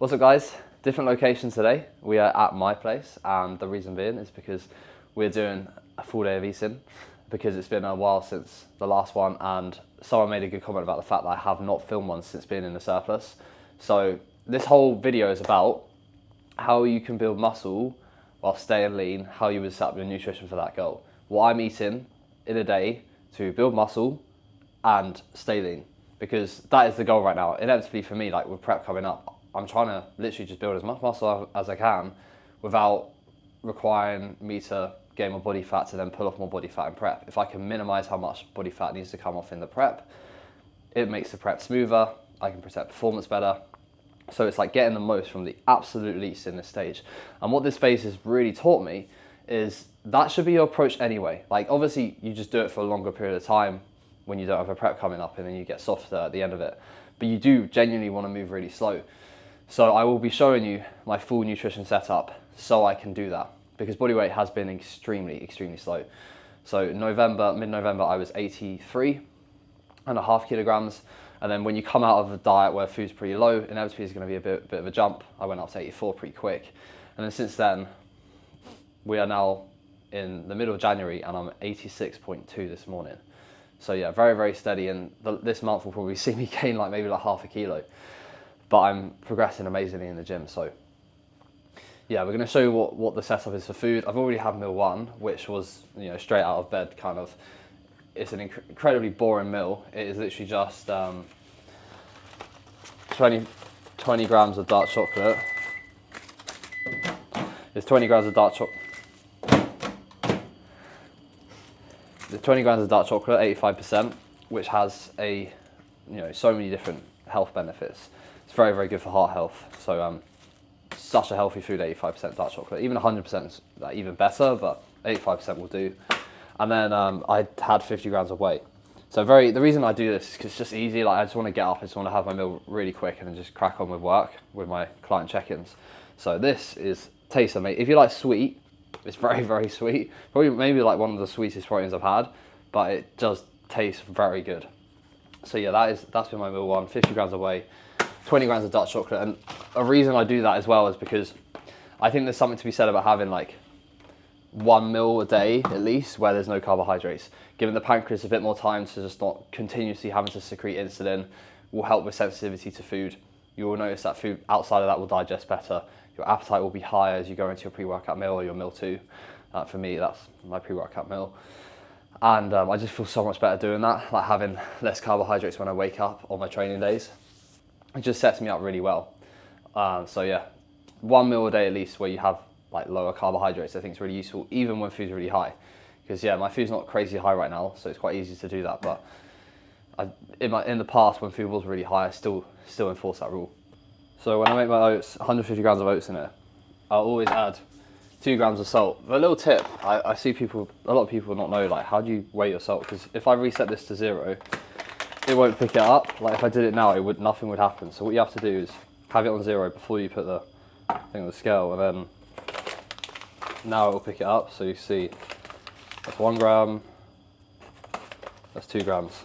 What's up guys? Different locations today. We are at my place and the reason being is because we're doing a full day of eating because it's been a while since the last one and someone made a good comment about the fact that I have not filmed one since being in the surplus. So this whole video is about how you can build muscle while staying lean, how you would set up your nutrition for that goal. What I'm eating in a day to build muscle and stay lean, because that is the goal right now. Inevitably for me, like with prep coming up, I'm trying to literally just build as much muscle as I can without requiring me to gain more body fat to then pull off more body fat in prep. If I can minimize how much body fat needs to come off in the prep, it makes the prep smoother, I can protect performance better. So it's like getting the most from the absolute least in this stage. And what this phase has really taught me is that should be your approach anyway. Like obviously you just do it for a longer period of time when you don't have a prep coming up and then you get softer at the end of it. But you do genuinely want to move really slow. So I will be showing you my full nutrition setup so I can do that, because body weight has been extremely slow. So mid-November, I was 83.5 kilograms. And then when you come out of a diet where food's pretty low, inevitably it's going to be a bit of a jump. I went up to 84 pretty quick. And then since then, we are now in the middle of January and I'm 86.2 this morning. So yeah, very steady. And this month will probably see me gain maybe half a kilo. But I'm progressing amazingly in the gym. So yeah, we're going to show you what the setup is for food. I've already had meal one, which was, straight out of bed kind of. It's an incredibly boring meal. It is literally just 20 grams of dark chocolate. It's 20 grams of dark chocolate. There's 20 grams of dark chocolate, 85%, which has so many different health benefits. It's very good for heart health. So such a healthy food, 85% dark chocolate. Even 100% is even better, but 85% will do. And then I had 50 grams of whey. So the reason I do this is because it's just easy. I just want to get up, I just want to have my meal really quick and then just crack on with work with my client check-ins. So this tastes amazing. If you like sweet, it's very sweet. Probably maybe one of the sweetest proteins I've had, but it does taste very good. So yeah, that's been my meal one, 50 grams of whey, 20 grams of dark chocolate. And a reason I do that as well is because I think there's something to be said about having one meal a day at least where there's no carbohydrates. Giving the pancreas a bit more time to just not continuously having to secrete insulin will help with sensitivity to food. You will notice that food outside of that will digest better. Your appetite will be higher as you go into your pre-workout meal or your meal two. For me, that's my pre-workout meal. And I just feel so much better doing that, having less carbohydrates when I wake up on my training days. It just sets me up really well. So yeah, one meal a day at least where you have lower carbohydrates, I think is really useful, even when food's really high. Because yeah, my food's not crazy high right now, so it's quite easy to do that. But in the past, when food was really high, I still enforce that rule. So when I make my oats, 150 grams of oats in it, I'll always add 2 grams of salt. But a little tip, I see a lot of people not know, how do you weigh your salt? Because if I reset this to 0, it won't pick it up. If I did it now, nothing would happen. So what you have to do is have it on 0 before you put the thing on the scale, and then now it will pick it up. So you see, that's 1 gram, that's 2 grams.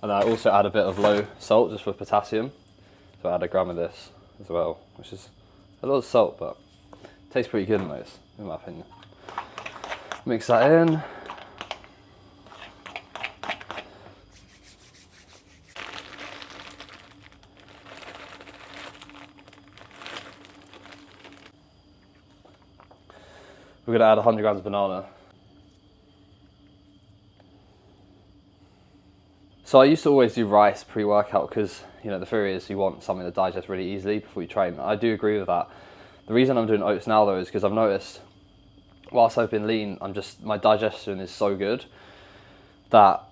And I also add a bit of low salt just for potassium. So I add 1 gram of this as well, which is a lot of salt, but it tastes pretty good in those, in my opinion. Mix that in. We're going to add 100 grams of banana. So I used to always do rice pre-workout because, the theory is you want something to digest really easily before you train. I do agree with that. The reason I'm doing oats now though is because I've noticed, whilst I've been lean, my digestion is so good that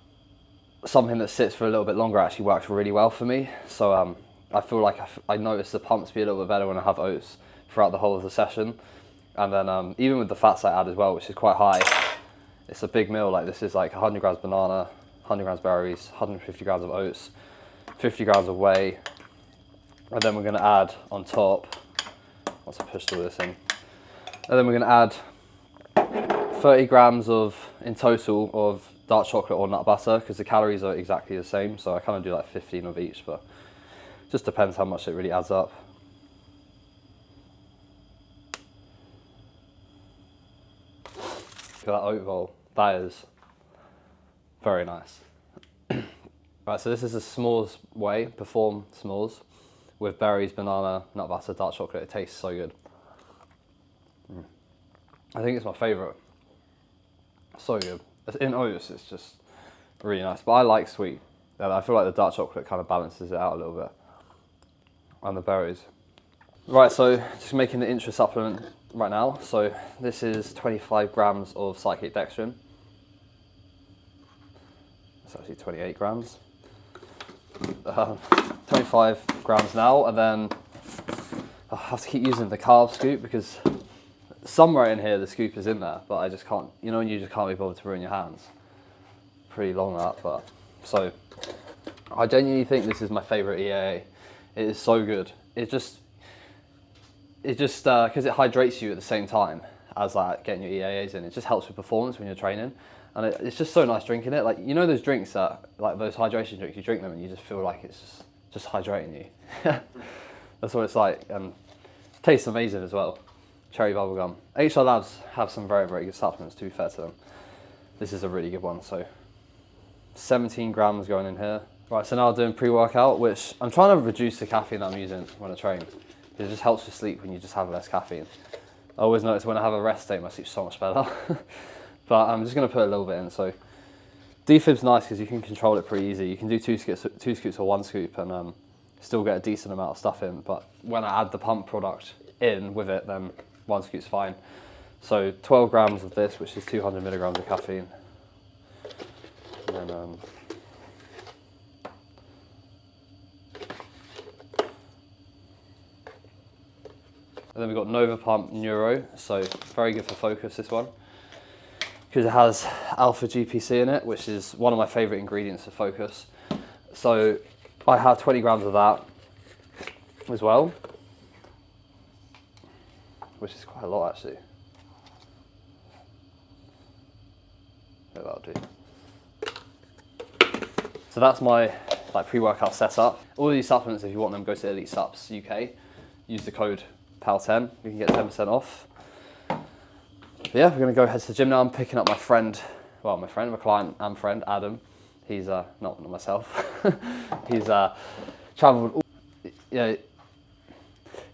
something that sits for a little bit longer actually works really well for me. So I feel like I notice the pumps be a little bit better when I have oats throughout the whole of the session. And then even with the fats I add as well, which is quite high, it's a big meal. This is 100 grams banana, 100 grams berries, 150 grams of oats, 50 grams of whey. And then we're going to add on top, once I pushed all this in, and then we're going to add 30 grams in total of dark chocolate or nut butter, because the calories are exactly the same. So I kind of do 15 of each, but it just depends how much it really adds up. Look at that oat bowl. That is very nice. Right, so this is a s'mores whey, Perform s'mores, with berries, banana, nut butter, dark chocolate. It tastes so good. I think it's my favourite. So good. In oats, it's just really nice. But I like sweet. And I feel like the dark chocolate kind of balances it out a little bit. And the berries. Right, so just making the Intra supplement right now. So this is 25 grams of cyclic dextrin. It's actually 28 grams. 25 grams now, and then I have to keep using the carb scoop because somewhere in here the scoop is in there, but I just can't, you know, when you just can't be bothered to ruin your hands. Pretty long that, but so I genuinely think this is my favourite EAA. It is so good. It just because it hydrates you at the same time as like getting your EAAs in. It just helps with performance when you're training, and it's just so nice drinking it. Like, you know those drinks that, like those hydration drinks, you drink them and you just feel like it's just hydrating you. That's what it's like, and it tastes amazing as well. Cherry bubblegum. HR Labs have some very, very good supplements, to be fair to them. This is a really good one. So 17 grams going in here. Right, so now I'm doing pre-workout, which I'm trying to reduce the caffeine that I'm using when I train. It just helps with sleep when you just have less caffeine. I always notice when I have a rest day, my sleep's so much better. But I'm just going to put a little bit in. So defib's nice because you can control it pretty easy. You can do two scoops or one scoop and still get a decent amount of stuff in. But when I add the pump product in with it, then one scoop's fine. So 12 grams of this, which is 200 milligrams of caffeine. And then, and then we've got Nova Pump Neuro, so very good for focus, this one, because it has alpha GPC in it, which is one of my favourite ingredients for focus. So I have 20 grams of that as well, which is quite a lot actually. Yeah, that'll do. So that's my pre-workout setup. All of these supplements, if you want them, go to Elite Sups UK. Use the code PAL10, you can get 10% off. But yeah, we're gonna go head to the gym now. I'm picking up my client and friend, Adam. He's, not myself. He's travelled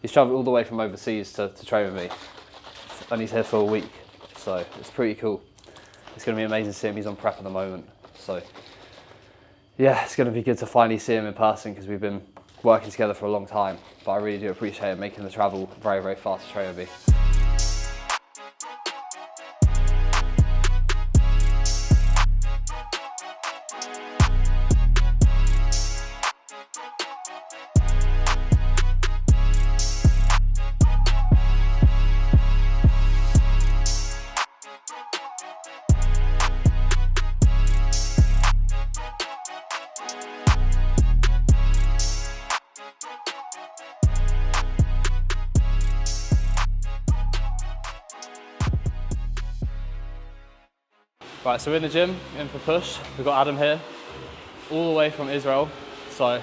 all the way from overseas to train with me. And he's here for a week, so it's pretty cool. It's gonna be amazing to see him. He's on prep at the moment. So yeah, it's gonna be good to finally see him in person because we've been working together for a long time, but I really do appreciate it making the travel very, very far to train with me. Right, so we're in the gym, in for push. We've got Adam here, all the way from Israel, so it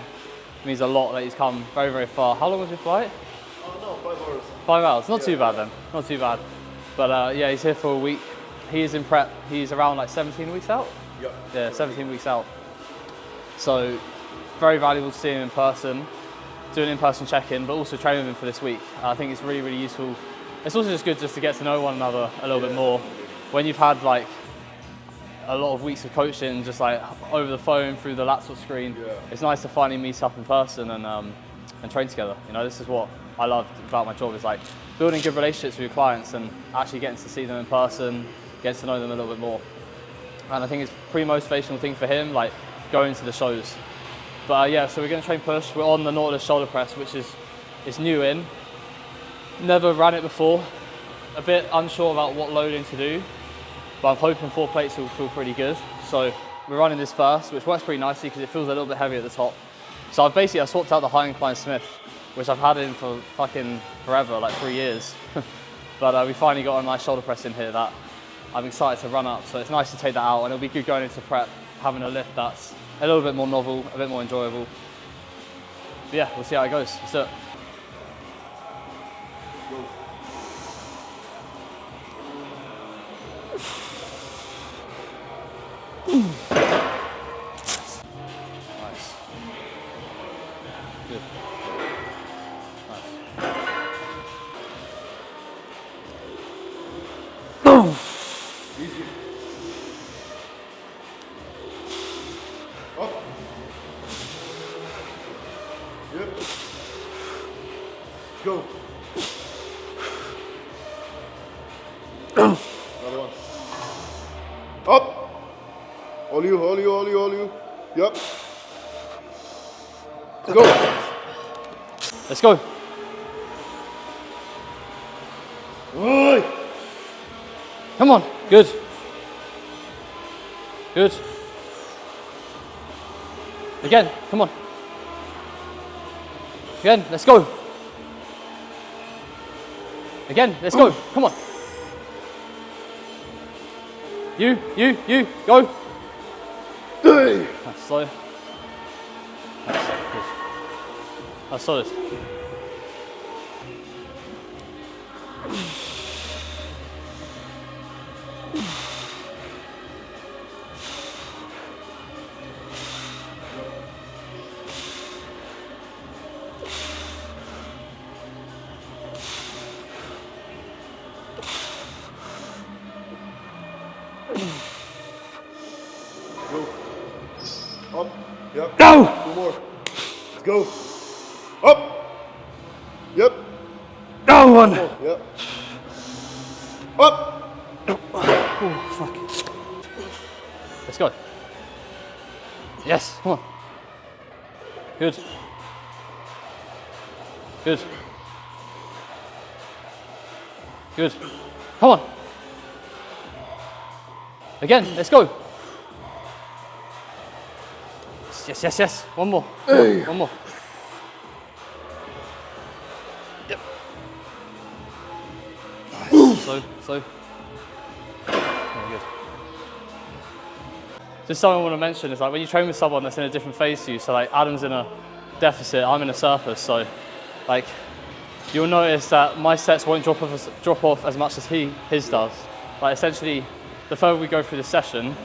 means a lot that he's come very, very far. How long was your flight? No, 5 hours. 5 hours, not too bad then, not too bad. But yeah, he's here for a week. He is in prep, he's around like 17 weeks out? Yep. Yeah, 17 weeks out. So very valuable to see him in person, do an in-person check-in, but also train with him for this week. I think it's really, really useful. It's also just good just to get to know one another a little bit more. When you've had like a lot of weeks of coaching just like over the phone through the laptop screen, it's nice to finally meet up in person and train together. You know, this is what I love about my job, is like building good relationships with your clients and actually getting to see them in person, getting to know them a little bit more. And I think it's a pretty motivational thing for him, like going to the shows. But yeah, so we're going to train push. We're on the Nautilus shoulder press, which is new in. Never ran it before. A bit unsure about what loading to do, but I'm hoping 4 plates will feel pretty good. So we're running this first, which works pretty nicely because it feels a little bit heavy at the top. So I swapped out the high incline Smith, which I've had in for fucking forever, like 3 years. But we finally got a nice shoulder press in here that I'm excited to run up. So it's nice to take that out, and it'll be good going into prep, having a lift that's a little bit more novel, a bit more enjoyable. But yeah, we'll see how it goes. Let's do it. Nice. Good. Nice. Easy. Up. Yep. Let's go. Another one. Up. All you, all you, all you, all you. Yep. Let's go. Let's go. Oi. Come on. Good. Good. Again. Come on. Again. Let's go. Again. Let's go. Come on. You, go. That's slow. That's good. That's solid. Go. Up. Yep. Go! 2 more. Let's go. Up. Yep. Go one. Yep. Up. Oh, fuck. Let's go. Yes, come on. Good. Good. Good. Come on. Again, let's go. Yes, yes, yes. One more. Hey. One more. Yep. Nice. Slow. Very good. Just something I want to mention is like when you train with someone that's in a different phase to you, so like Adam's in a deficit, I'm in a surplus, so like you'll notice that my sets won't drop off as much as his does. Like essentially, the further we go through the session,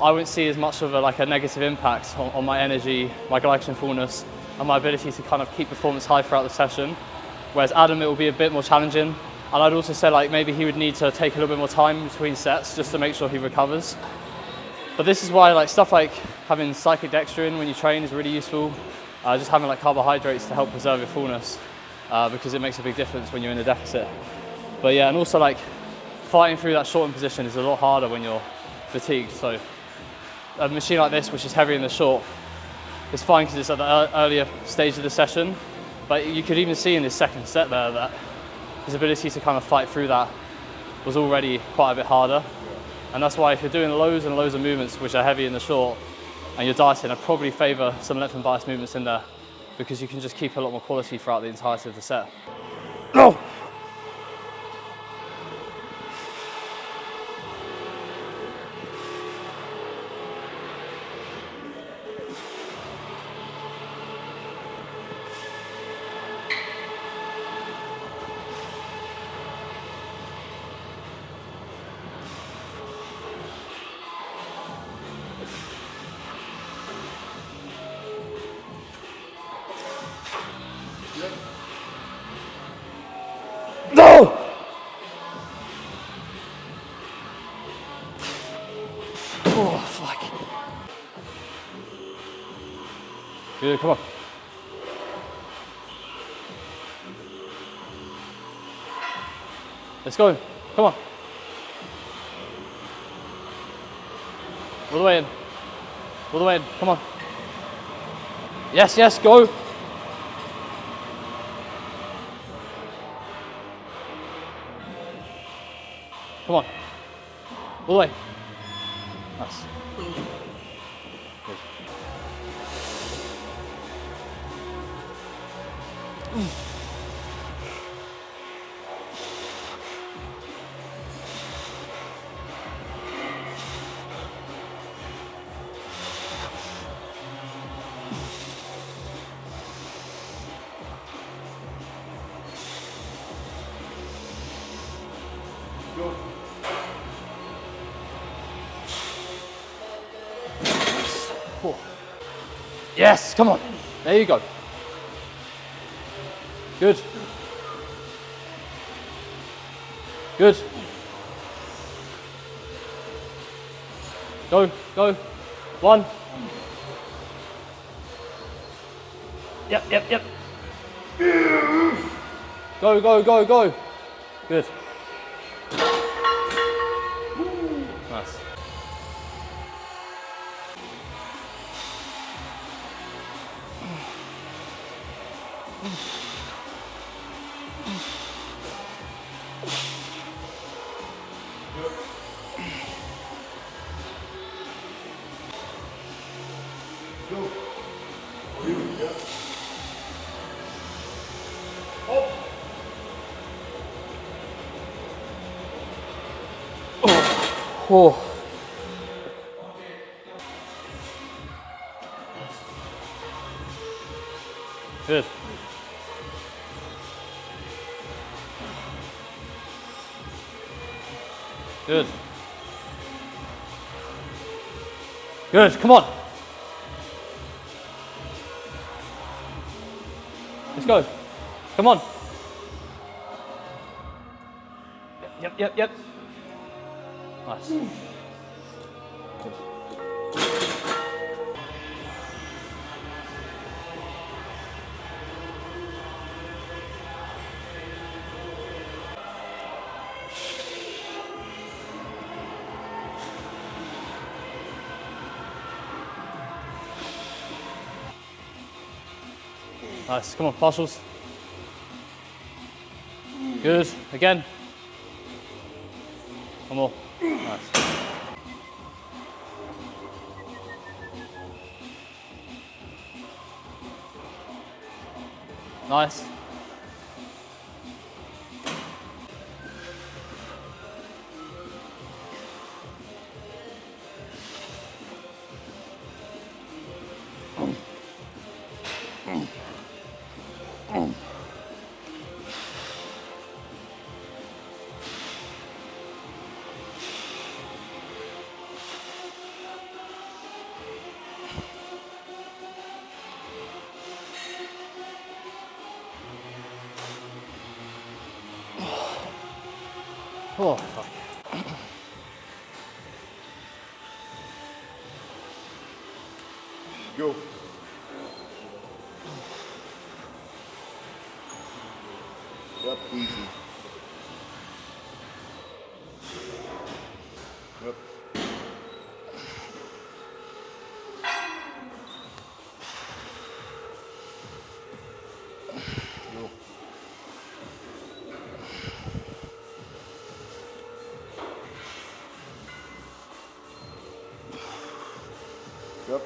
I won't see as much of a negative impact on my energy, my glycogen fullness, and my ability to kind of keep performance high throughout the session. Whereas Adam, it will be a bit more challenging. And I'd also say like maybe he would need to take a little bit more time between sets just to make sure he recovers. But this is why like stuff like having cyclic dextrin when you train is really useful. Just having like carbohydrates to help preserve your fullness because it makes a big difference when you're in a deficit. But yeah, and also like fighting through that shortened position is a lot harder when you're fatigued. So a machine like this, which is heavier in the short, is fine because it's at the earlier stage of the session. But you could even see in this second set there that his ability to kind of fight through that was already quite a bit harder. And that's why if you're doing loads and loads of movements which are heavy in the short and you're dieting, I'd probably favour some length and bias movements in there because you can just keep a lot more quality throughout the entirety of the set. Go! No! Oh, fuck. Good, come on. Let's go, come on. All the way in. All the way in, come on. Yes, yes, go. Come on. All the way. Nice. Good. Go. 4. Yes, come on. There you go. Good. Good. Go, go. 1. Yep, yep, yep. Go, go, go, go. Good. Nice. Oh. Good. Good. Good, come on. Let's go. Come on. Yep, yep, yep. Nice. Good. Nice, come on, partials. Good, again. One more, nice. Nice. Oh, fuck. Go. Yep, easy. Yep. Go. Yep.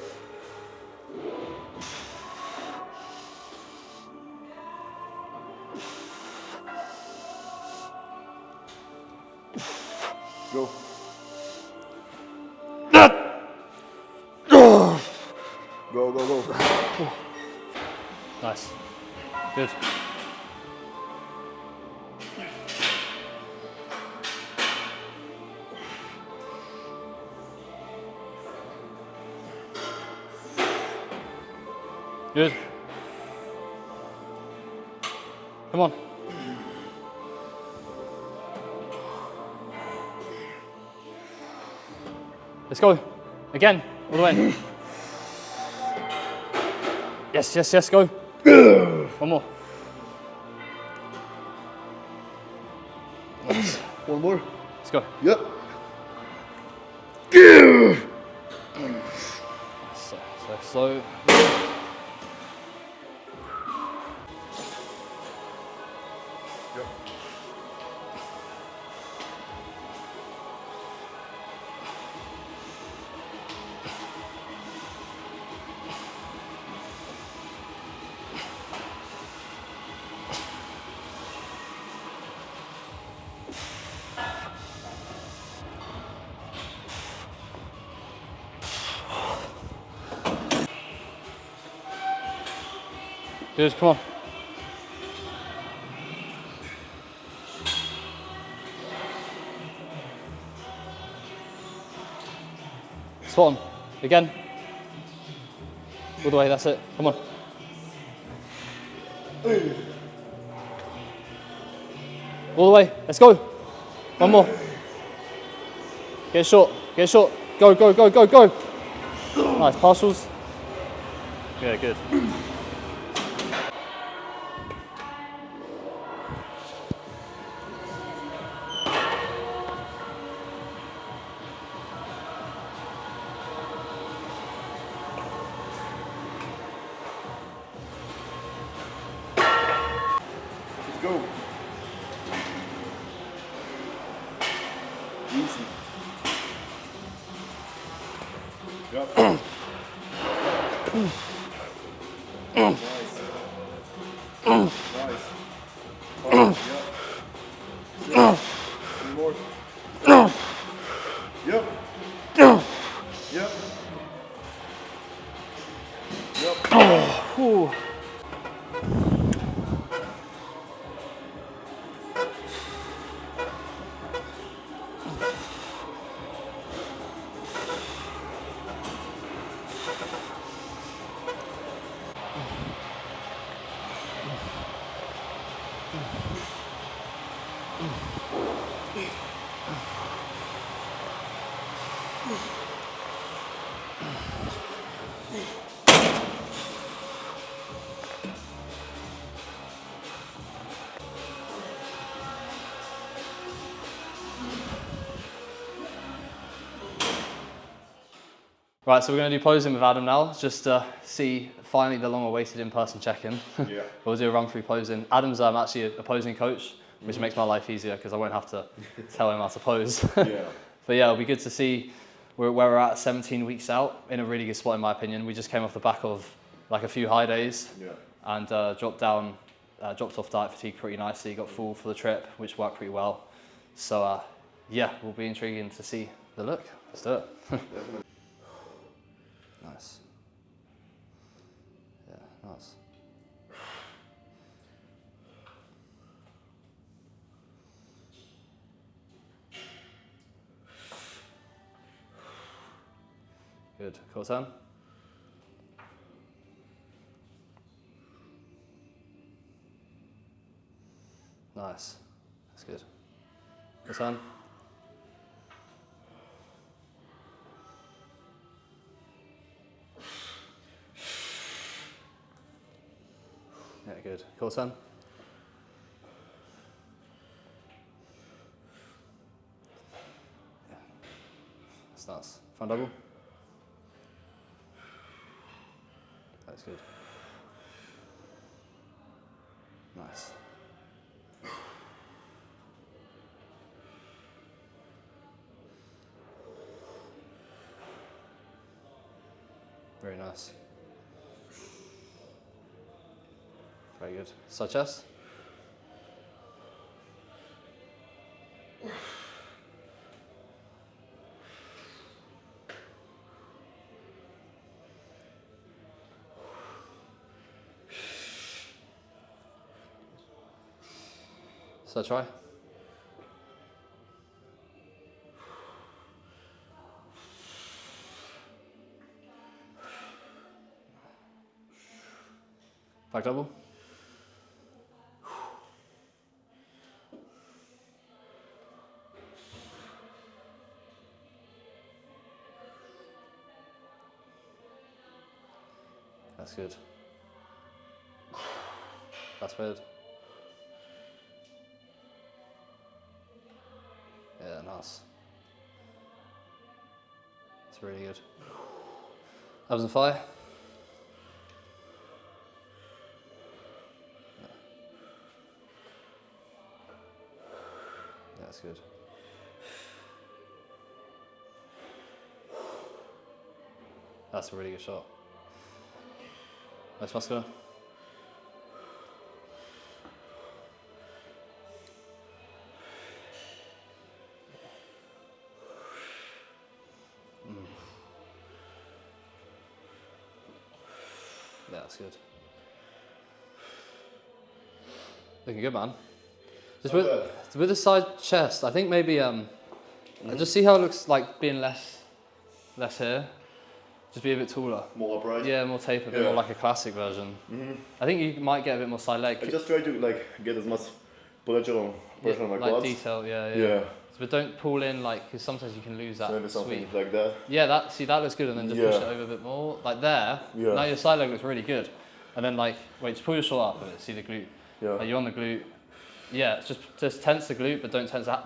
Go. Go, go, go. Nice. Good. Good. Come on. Let's go. Again. All the way. Yes, yes, yes, go. One more. Nice. One more. Let's go. Yep. So slow. Yep. Good, come on. Spot on. Again. All the way, that's it. Come on. All the way, let's go. One more. Get short, get short. Go, go, go, go, go. Nice, partials. Yeah, good. Let's go. Easy. Yep. Nice. Nice. Oh, yep. 3 more. Yep. Yep. Yep. Ooh. Right, so we're going to do posing with Adam now, just to see finally the long-awaited in-person check-in. Yeah. We'll do a run-through posing. Adam's actually a posing coach, which makes my life easier because I won't have to tell him how to pose. Yeah. But yeah, it'll be good to see where we're at 17 weeks out, in a really good spot in my opinion. We just came off the back of like a few high days and dropped off diet fatigue pretty nicely, got full for the trip, which worked pretty well. So yeah, will be intriguing to see the look. Let's do it. Nice. Yeah, nice. Good. Cool turn. Nice. That's good. Cool turn. Yeah, good. Cool turn. Yeah. That's nice. Front double. That's good. Nice. Very nice. Very good. Side chest. So try. Back double. That's good. That's weird. Yeah, nice. That's really good. Abs and thigh. Yeah, that's good. That's a really good shot. Nice muscular. Yeah, that's good. Looking good, man. Just with the side chest, I think maybe just see how it looks like being less here. Just be a bit taller. More upright? Yeah, more taper, a bit more like a classic version. I think you might get a bit more side leg. I just try to like get as much pressure on my like quads. detail, yeah. But don't pull in because sometimes you can lose that So maybe something sweep. like that. Yeah, that looks good, and then just push it over a bit more. Like there, now your side leg looks really good. And then just pull your short up a bit, see the glute. Yeah. Like you're on the glute. Yeah, just tense the glute, but don't tense that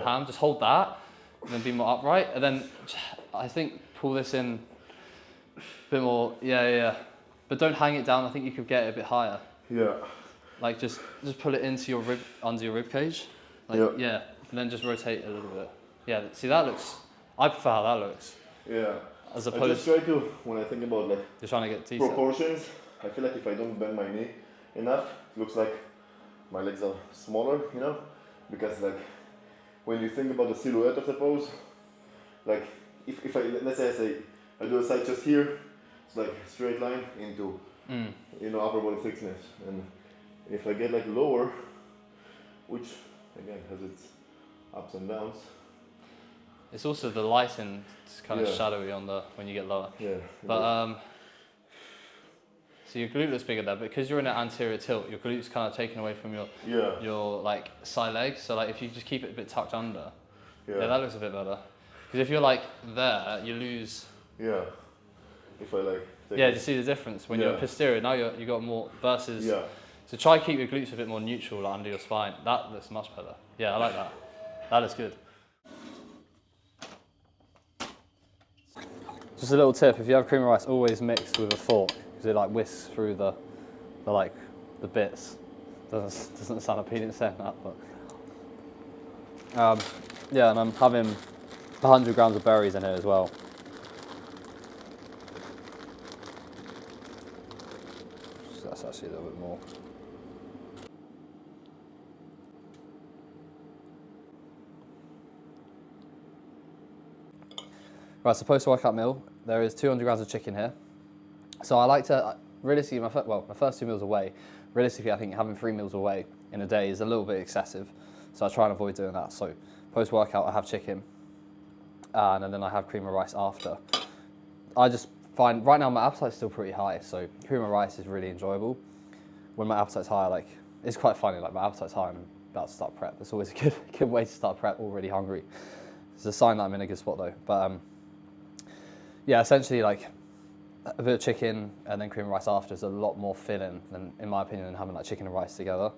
ham. Just hold that, and then be more upright. And then I think pull this in a bit more. Yeah. But don't hang it down. I think you could get it a bit higher. Yeah. Like just pull it into your under your rib cage. Yeah. And then just rotate a little bit. Yeah. See, that looks. I prefer how that looks. Yeah. As opposed. I just try to, when I think about like you're trying to get detail. proportions, I feel like if I don't bend my knee enough, it looks like my legs are smaller, you know? Because like when you think about the silhouette of the pose, like if let's say I do a side chest here, it's like a straight line into upper body thickness, and if I get like lower, which again has its ups and downs. It's also the lighting, it's kind of shadowy when you get lower. Yeah. But so your glute looks bigger there, but because you're in an anterior tilt, your glute's kind of taken away from your like side leg. So like if you just keep it a bit tucked under, that looks a bit better. Because if you're like there, you lose. Yeah. If I like. Do you see the difference when you're posterior? Now you got more versus. Yeah. So try keep your glutes a bit more neutral, like under your spine. That looks much better. Yeah, I like that. That looks good. Just a little tip: if you have cream of rice, always mix with a fork because it like whisks through the bits. Doesn't sound appealing saying that, but and I'm having 100 grams of berries in here as well. So that's actually a little bit more. Right, so post-workout meal, there is 200 grams of chicken here. So I like to, realistically, my first 2 meals away, realistically I think having 3 meals away in a day is a little bit excessive. So I try and avoid doing that. So post-workout I have chicken, and then I have cream of rice after. I just find, right now my appetite's still pretty high, so cream of rice is really enjoyable. When my appetite's high, it's quite funny, my appetite's high and I'm about to start prep. It's always a good way to start prep, already hungry. It's a sign that I'm in a good spot though. But yeah, essentially a bit of chicken and then cream of rice after is a lot more filling than, in my opinion, than having chicken and rice together.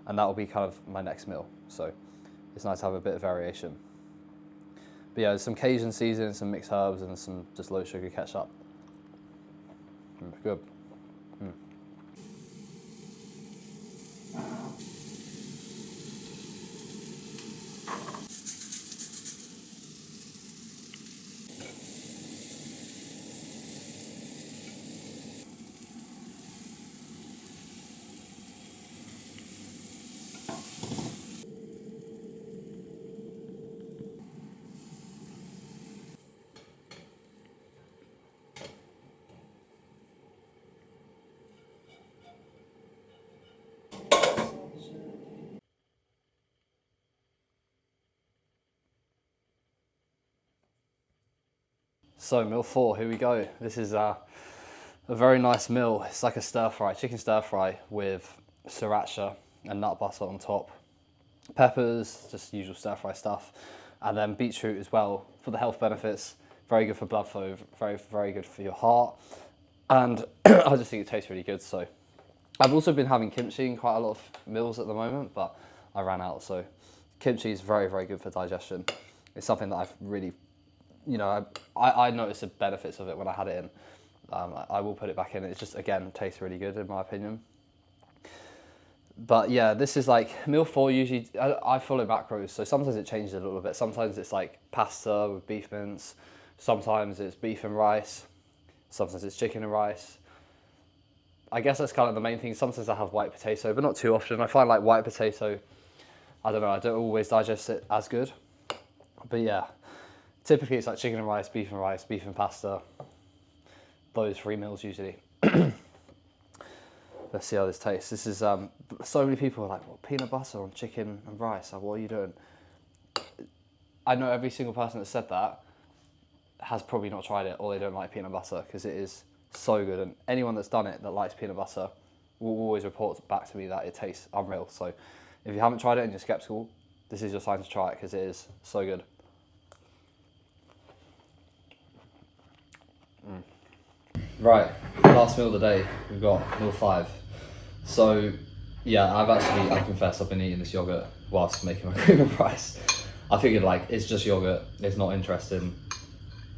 And that will be kind of my next meal. So it's nice to have a bit of variation. But yeah, there's some Cajun seasoning, some mixed herbs, and some just low sugar ketchup. Good. So meal 4, here we go. This is a very nice meal. It's like a stir fry, chicken stir fry with sriracha and nut butter on top. Peppers, just usual stir fry stuff. And then beetroot as well for the health benefits. Very good for blood flow, very, very good for your heart. And I just think it tastes really good. So I've also been having kimchi in quite a lot of meals at the moment, but I ran out. So kimchi is very, very good for digestion. It's something that I've really, I noticed the benefits of it when I had it in. I will put it back in. It's just, again, tastes really good in my opinion. But yeah, this is meal 4 usually, I follow macros, so sometimes it changes a little bit. Sometimes it's pasta with beef mince, sometimes it's beef and rice, sometimes it's chicken and rice. I guess that's kind of the main thing. Sometimes I have white potato, but not too often. I find white potato, I don't know, I don't always digest it as good. But yeah, typically it's chicken and rice, beef and pasta. Those 3 meals usually. Let's see how this tastes. This is, so many people are like, what, peanut butter on chicken and rice? What are you doing? I know every single person that said that, has probably not tried it, or they don't like peanut butter, because it is so good. And anyone that's done it that likes peanut butter will always report back to me that it tastes unreal. So if you haven't tried it and you're skeptical, this is your sign to try it, because it is so good. Right, last meal of the day, we've got meal 5. So yeah, I confess, I've been eating this yogurt whilst making my cream of rice. I figured like, it's just yogurt, it's not interesting,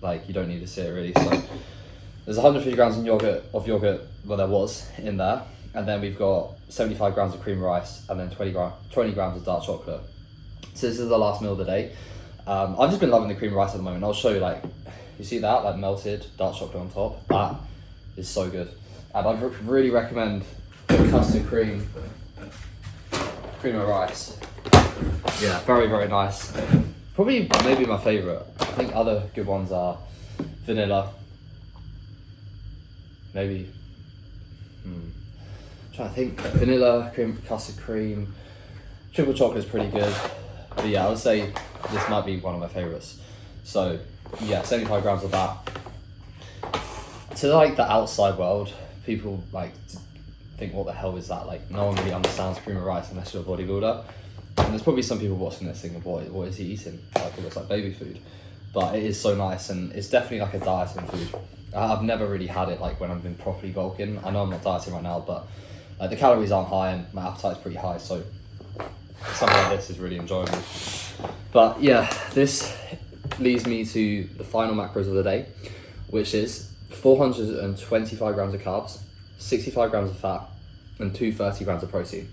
like you don't need to see it really. So there's 150 grams of yogurt, well there was in there, and then we've got 75 grams of cream of rice, and then 20 grams of dark chocolate. So this is the last meal of the day. I've just been loving the cream of rice at the moment. I'll show you, like, you see that, like melted dark chocolate on top? That is so good. And I'd really recommend the custard cream of rice. Yeah, very, very nice. Probably maybe my favourite. I think other good ones are vanilla. Maybe, I'm trying to think, vanilla, custard cream, triple chocolate is pretty good. But yeah, I would say this might be one of my favourites. So yeah, 75 grams of that. To like the outside world, people like think, what the hell is that? Like, no one really understands cream of rice unless you're a bodybuilder. And there's probably some people watching this thinking, what is he eating? Like, it looks like baby food. But it is so nice, and it's definitely like a dieting food. I've never really had it like when I've been properly bulking. I know I'm not dieting right now, but like the calories aren't high and my appetite's pretty high, so something like this is really enjoyable. But yeah, this leads me to the final macros of the day, which is 425 grams of carbs, 65 grams of fat, and 230 grams of protein.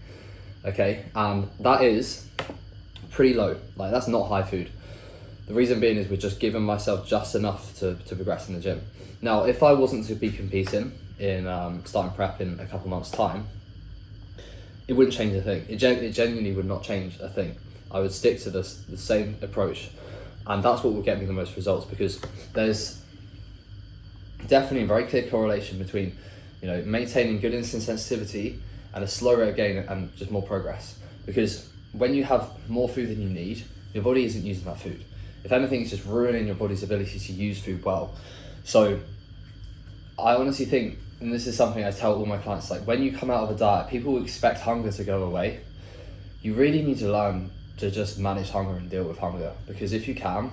Okay, and that is pretty low. Like, that's not high food. The reason being is we're just giving myself just enough to progress in the gym. Now, if I wasn't to be competing in starting prep in a couple months' time, it wouldn't change a thing. It genuinely would not change a thing. I would stick to the same approach, and that's what will get me the most results, because there's definitely a very clear correlation between, you know, maintaining good insulin sensitivity and a slow rate of gain and just more progress. Because when you have more food than you need, your body isn't using that food. If anything, it's just ruining your body's ability to use food well. So I honestly think, and this is something I tell all my clients, like, when you come out of a diet, people expect hunger to go away. You really need to learn to just manage hunger and deal with hunger, because if you can,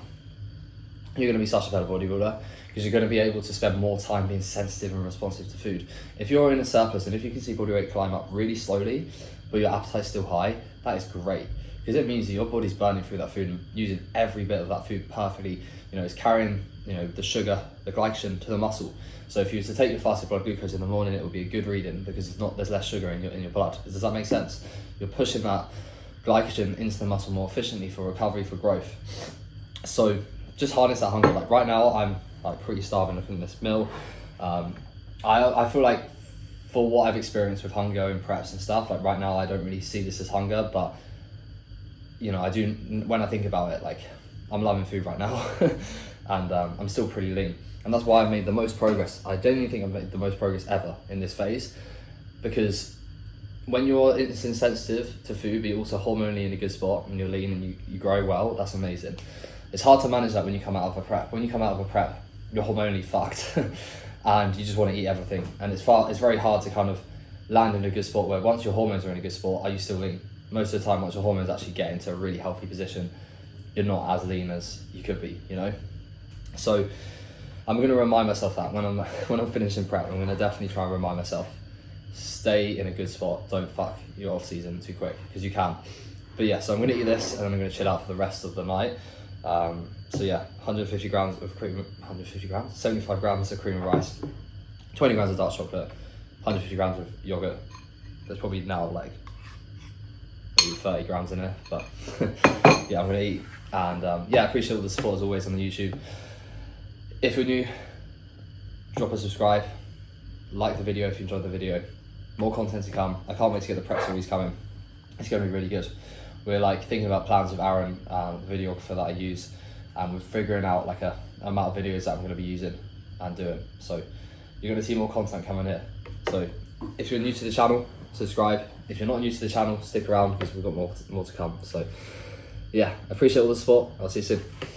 you're going to be such a better bodybuilder, because you're going to be able to spend more time being sensitive and responsive to food. If you're in a surplus and if you can see body weight climb up really slowly, but your appetite's still high, that is great, because it means that your body's burning through that food and using every bit of that food perfectly. You know, it's carrying, you know, the sugar, the glycogen to the muscle. So if you were to take your fasted blood glucose in the morning, it would be a good reading, because there's less sugar in your blood. Does that make sense? You're pushing that glycogen into the muscle more efficiently for recovery, for growth. So just harness that hunger. Like, right now, I'm like pretty starving looking at this meal. I feel like, for what I've experienced with hunger and preps and stuff, like right now I don't really see this as hunger, but you know, I do, when I think about it, like, I'm loving food right now. And I'm still pretty lean, and that's why I've made the most progress. I genuinely think I've made the most progress ever in this phase, because when you're insulin sensitive to food, but you're also hormonally in a good spot, and you're lean and you grow well, that's amazing. It's hard to manage that when you come out of a prep. When you come out of a prep, you're hormonally fucked and you just want to eat everything, and it's very hard to kind of land in a good spot where, once your hormones are in a good spot, are you still lean? Most of the time, once your hormones actually get into a really healthy position, you're not as lean as you could be, you know? So I'm going to remind myself that when I'm finishing prep, I'm going to definitely try and remind myself, stay in a good spot, don't fuck your off season too quick, because you can. But yeah, so I'm going to eat this and then I'm going to chill out for the rest of the night. So yeah, 150 grams of cream, 150 grams, 75 grams of cream of rice, 20 grams of dark chocolate, 150 grams of yogurt. There's probably now like maybe 30 grams in it, but yeah, I'm going to eat. And yeah, I appreciate all the support as always on the YouTube. If you're new, drop a subscribe, like the video if you enjoyed the video. More content to come. I can't wait to get the prep series coming. It's going to be really good. We're like thinking about plans with Aaron, the videographer that I use, and we're figuring out like a amount of videos that I'm going to be using and doing. So you're going to see more content coming here. So if you're new to the channel, subscribe. If you're not new to the channel, stick around, because we've got more to come. So yeah, I appreciate all the support. I'll see you soon.